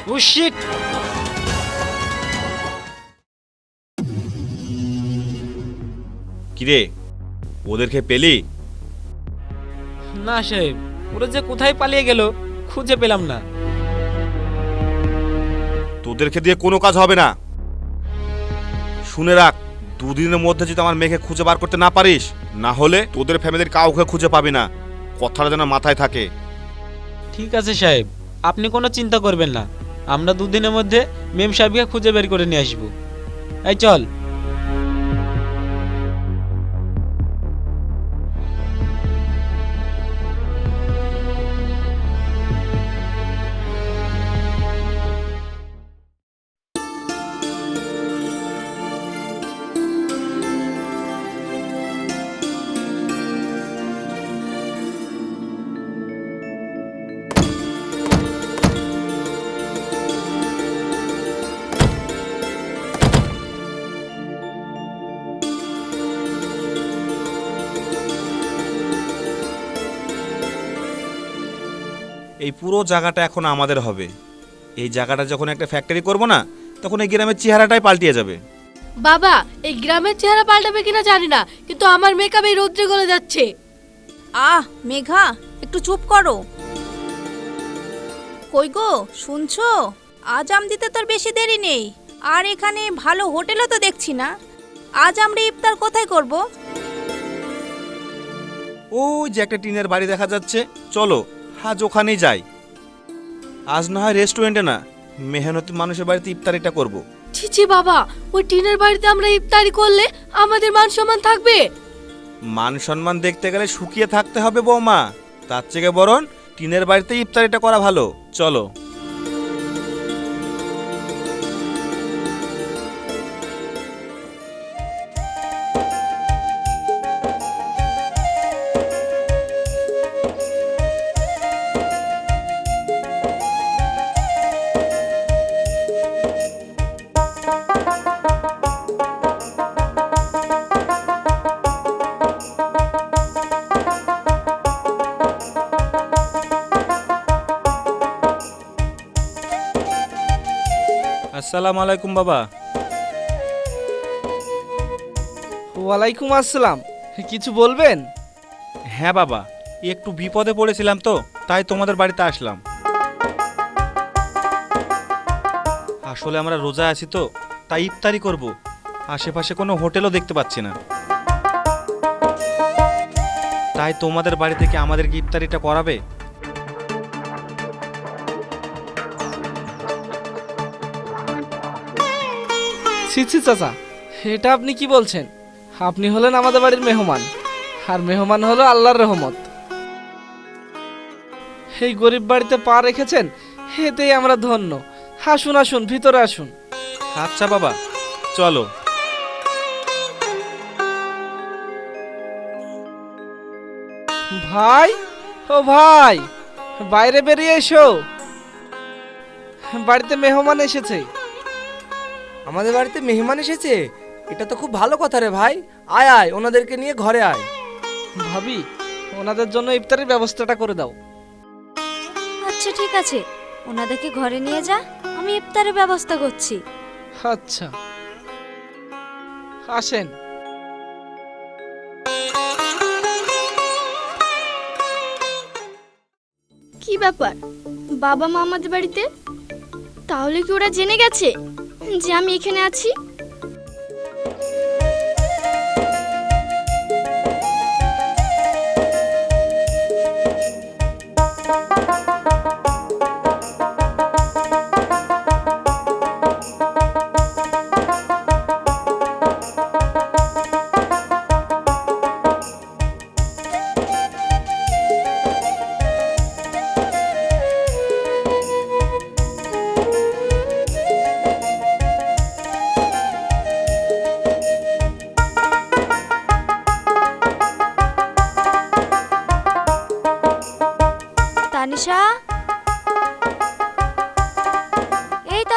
Oh shit! কিরে ওদেরকে পেলি? না সাহেব, ওরা যে কোথায় পালিয়ে গেল খুঁজে পেলাম না। তোদেরকে দিয়ে কোনো কাজ হবে না। শুনে রাখ, দুদিনের মধ্যে যদি আমার মেয়েকে খুঁজে বার করতে না পারিস, না হলে তোদের ফ্যামিলির কাউকে খুঁজে পাবি না। কথাটা যেন মাথায় থাকে। ঠিক আছে সাহেব, আপনি কোনো চিন্তা করবেন না। আমরা দুদিনের মধ্যে মেম সাহেবকে খুঁজে বের করে নিয়ে আসবো। এই চল। এই পুরো জায়গাটা এখন আমাদের হবে। এই জায়গাটা যখন একটা ফ্যাক্টরি করব না, তখন এই গ্রামের চেহারাটাই পাল্টিয়ে যাবে। বাবা, এই গ্রামের চেহারা পাল্টাবে কিনা জানি না, কিন্তু আমার মেকআপ এই রোদ্রে গলে যাচ্ছে। মেঘা, একটু চুপ করো। কই গো, শুনছো? আজাম দিতে তোর বেশি দেরি নেই। আর এখানে ভালো হোটেলও তো দেখছি না। আজ আমরা ইফতার কোথায় করব? ওই যে একটা টিনের বাড়ি দেখা যাচ্ছে, চলো আজ ওখানেই যাই। আজ না হয় রেস্টুরেন্টে না, মেহনতি মানুষের বাড়িতে ইফতারিটা করব। ছিছি বাবা, ওই টিনের বাড়িতে আমরা ইফতারি করলে আমাদের মান সম্মান থাকবে? মান সম্মান দেখতে গেলে শুকিয়ে থাকতে হবে বৌমা। তার থেকে বরং টিনের বাড়িতে ইফতারিটা করা ভালো। চলো। আসসালামু আলাইকুম বাবা। ওয়ালাইকুম আসসালাম। কিছু বলবেন? হ্যাঁ বাবা, একটু বিপদে পড়েছিলাম তো, তাই তোমাদের বাড়িতে আসলাম। আসলে আমরা রোজা আছি তো, তাই ইফতারি করব। আশেপাশে কোনো হোটেলও দেখতে পাচ্ছি না, তাই তোমাদের বাড়ি থেকে আমাদেরকে ইফতারিটা করাবে? ছি ছি চাচা, এটা আপনি কি বলছেন? আপনি হলেন আমাদের বাড়ির মেহমান, আর মেহমান হলো আল্লাহর রহমত। এই গরিব বাড়িতে পা রেখেছেন, এতেই আমরা ধন্য। আসুন আসুন, ভিতরে আসুন। আচ্ছা বাবা, চলো। ভাই, ও ভাই, বাইরে বেরিয়ে এসো। বাড়িতে মেহমান এসেছে। আমাদের বাড়িতে মেহমান এসেছে? এটা তো খুব ভালো কথা রে ভাই। আয় আয়, ওনাদেরকে নিয়ে ঘরে আয়। ভাবি, ওনাদের জন্য ইফতারের ব্যবস্থাটা করে দাও। আচ্ছা ঠিক আছে, ওনাদেরকে ঘরে নিয়ে যা, আমি ইফতারের ব্যবস্থা করছি। আচ্ছা, আসেন। কি ব্যাপার, বাবা মা আমাদের বাড়িতে? তাহলে কি ওরা জেনে গেছে যে আমি এখানে আছি?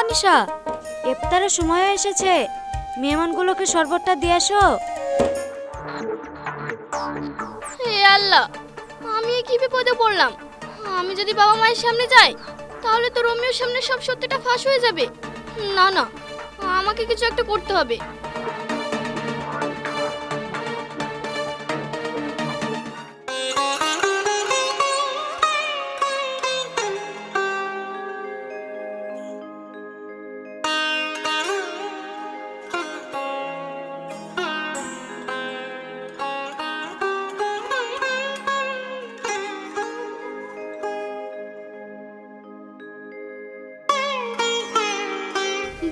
তানিশা, ইফতারের সময় এসেছে, মেহমানগুলোকে শরবতটা দিয়ে আসো। হে আল্লাহ, আমি কি বিপদে পড়লাম। আমি যদি বাবা মায়ের সামনে যাই তাহলে তো রোমিওর সামনে সব সত্যিটা ফাঁস হয়ে যাবে। না না, আমাকে কিছু একটা করতে হবে।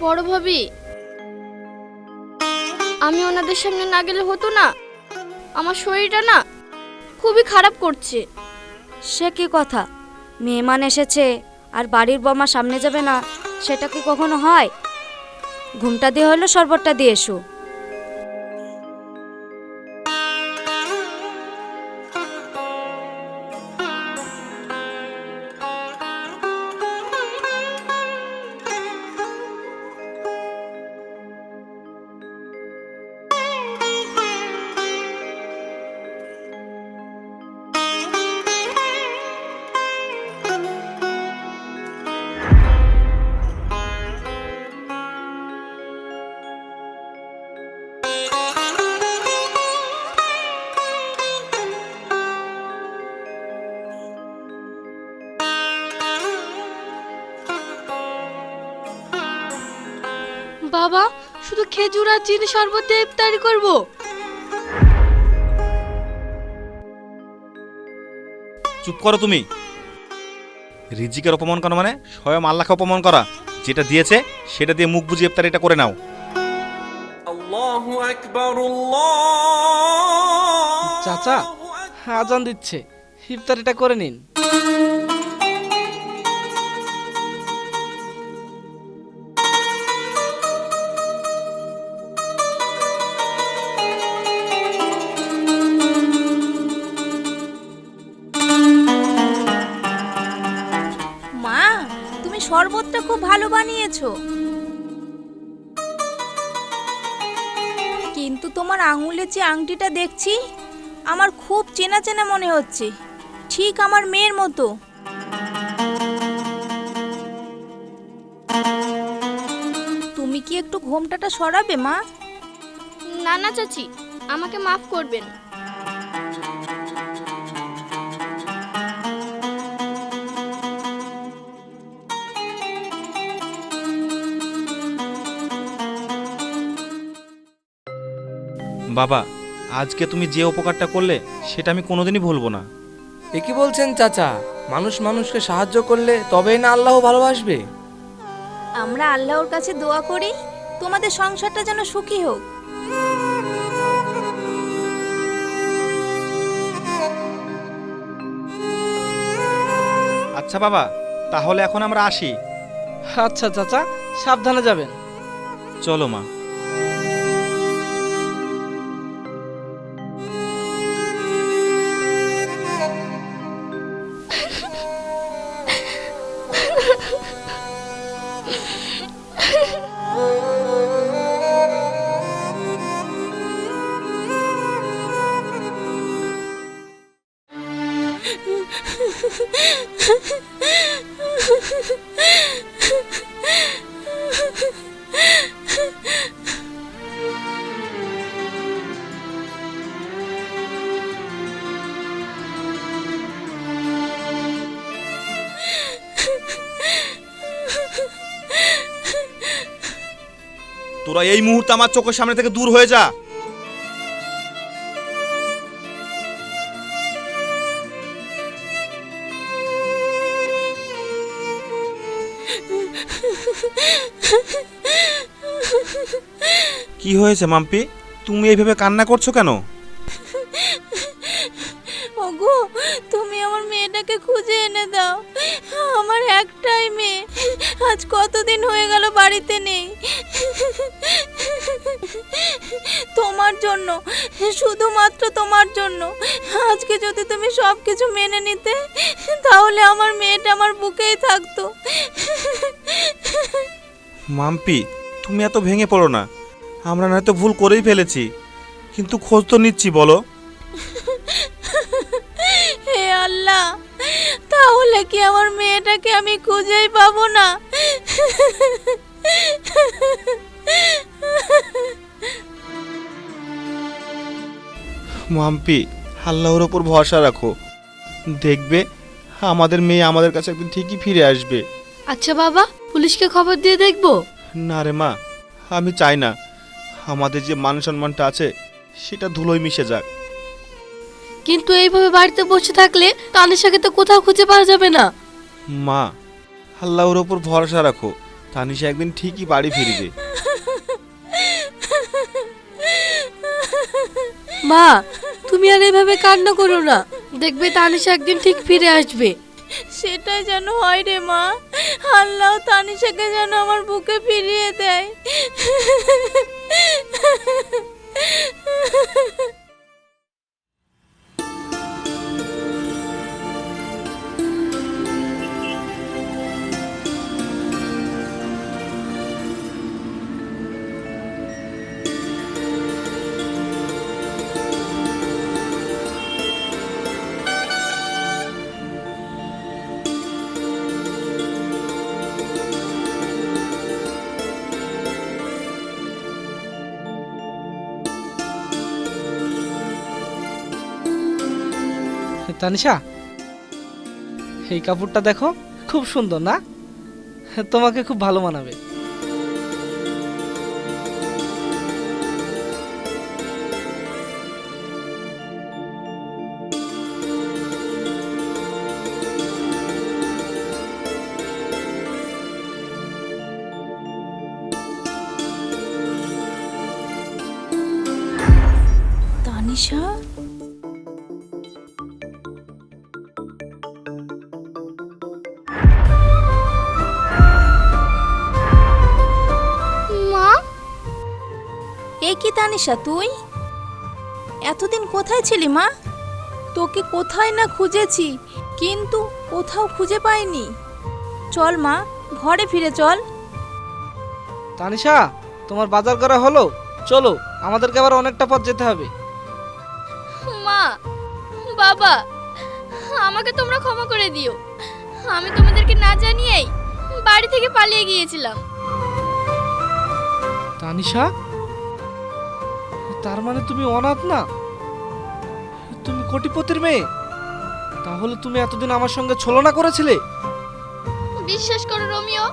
বড় ভাবি, আমি ওনাদের সামনে না গেলে হতো না? আমার শরীরটা না খুবই খারাপ করছে। সে কি কথা, মেহমান এসেছে আর বাড়ির বৌমা সামনে যাবে না, সেটা কি কখনো হয়? ঘুমটা দিয়ে হলো শরবতটা দিয়ে এসো। বাবা, শুধু খেজুর আর চিনি শরবত দিয়ে ইফতারি করব? চুপ করো তুমি। রিজিকের অপমান করা মানে স্বয়ং আল্লাহকে অপমান করা। যেটা দিয়েছে সেটা দিয়ে মুখ বুজিয়ে ইফতারিটা করে নাও। চাচা, আজান দিচ্ছে, ইফতারিটা করে নিন। মা, তুমি শরবতটা খুব ভালো বানিয়েছো, কিন্তু তোমার আঙুলের যে আংটিটা দেখছি আমার খুব চেনা চেনা মনে হচ্ছে, ঠিক আমার মেয়ের মতো। তুমি কি একটু ঘোমটাটা সরাবে মা? না না চাচি, আমাকে মাফ করবেন। বাবা, আজকে তুমি যে উপকারটা করলে সেটা আমি কোনোদিনই ভুলবো না। এ কি বলছেন চাচা? মানুষ মানুষকে সাহায্য করলে তবেই না আল্লাহ ভালোবাসবে? আমরা আল্লাহর কাছে দোয়া করি তোমাদের সংসারটা যেন সুখী হোক। আচ্ছা বাবা, তাহলে এখন আমরা আসি। আচ্ছা চাচা, সাবধানে যাবেন। চলো মা। তোরা এই মুহূর্তে আমার চোখের সামনে থেকে দূর হয়ে যা। কি হয়েছে মাম্পি, তুমি এইভাবে কান্না করছো কেন? ওগো, তুমি আমার মেয়েটাকে খুঁজে এনে দাও। আমার একটাই মেয়ে, আজ কতদিন হয়ে গেল বাড়িতে নেই। তোমার জন্য, শুধুমাত্র তোমার জন্য। আজকে যদি তুমি সব কিছু মেনে নিতে তাহলে আমার মেয়েটা আমার বুকেই থাকতো। মাম্পি, তুমি এত ভেঙে পড়ো না। আমরা নয়তো ভুল করেই ফেলেছি, কিন্তু খোঁজ তো নিচ্ছি, বলো। হে আল্লাহ, তাহলে কি আমার মেয়েটাকে আমি খুঁজেই পাবো না? মাম্পি, আল্লাহর ওপর ভরসা রাখো, দেখবে আমাদের মেয়ে আমাদের কাছে একদিন ঠিকই ফিরে আসবে। আচ্ছা বাবা, পুলিশকে খবর দিয়ে দেখবো? না রে মা, আমি চাই না আমাদের যে মান সম্মানটা আছে সেটা ধুলোয় মিশে যাক। কিন্তু এইভাবে বাড়িতে বসে থাকলে তানিশাকে তো কোথাও খুঁজে পাওয়া যাবে না। মা, আল্লাহর ওপর ভরসা রাখো, তানিশা একদিন ঠিকই বাড়ি ফিরবে। মা, তুমি আর এইভাবে কান্না করো না, দেখবে তানিশা একদিন ঠিক ফিরে আসবে। সেটাই যেন হয় রে মা। আল্লাহ তানিশাকে যেন আমার বুকে ফিরিয়ে দেয়। তানিশা, এই কাপড়টা দেখো, খুব সুন্দর না? তোমাকে খুব ভালো মানাবে। তানিশা, মা, এ কি তানিশা, তুই এতদিন কোথায় ছিলি মা? তোকে কোথায় না খুঁজেছি, কিন্তু কোথাও খুঁজে পাইনি। চল মা, ঘরে ফিরে চল। তানিশা, তোমার বাজার করা হলো? চলো, আমাদেরকে আবার অনেকটা পথ যেতে হবে। মা, বাবা, আমাকে তোমরা ক্ষমা করে দিও। আমি তোমাদেরকে না জানিয়েই বাড়ি থেকে পালিয়ে গিয়েছিলাম। তানিশা, তার মানে তুমি অনাথ না, তুমি কোটিপতির মেয়ে? তাহলে তুমি এতদিন আমার সঙ্গে ছলনা করেছিলে? বিশ্বাস করো রোমিও,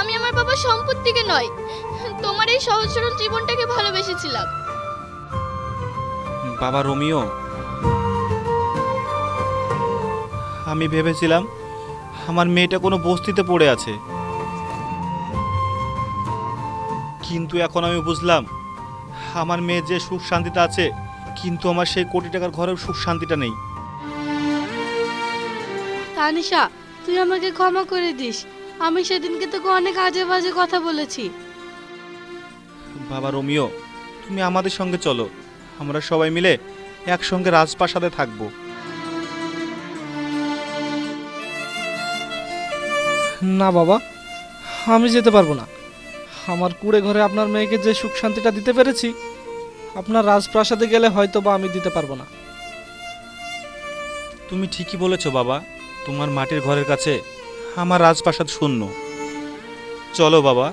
আমি আমার বাবার সম্পত্তিকে নয়, তোমার এই সহজ সরল জীবনটাকে ভালোবেসেছিলাম। বাবা রোমিও, আমি ভেবেছিলাম আমার মেয়েটা কোনো বস্তিতে পড়ে আছে, কিন্তু এখন আমি বুঝলাম আমার মেয়ে যে সুখ শান্তিটা আছে, কিন্তু আমার সেই কোটি টাকার ঘরেও সুখ শান্তিটা নেই। তানিশা, তুই আমাকে ক্ষমা করে দিস। আমি সেদিনকে তোকে অনেক আজে বাজে কথা বলেছি। বাবা রোমিও, তুমি আমাদের সঙ্গে চলো, আমরা সবাই মিলে একসঙ্গে রাজপ্রাসাদে থাকবো। না বাবা, আমি যেতে পারবো না। আমার কুড়ে ঘরে আপনার মেয়েকে যে সুখ শান্তিটা দিতে পেরেছি, আপনার রাজপ্রাসাদে গেলে হয়তো বা আমি দিতে পারবো না। তুমি ঠিকই বলেছো বাবা, তোমার মাটির ঘরের কাছে আমার রাজপ্রাসাদ শূন্য। চলো বাবা।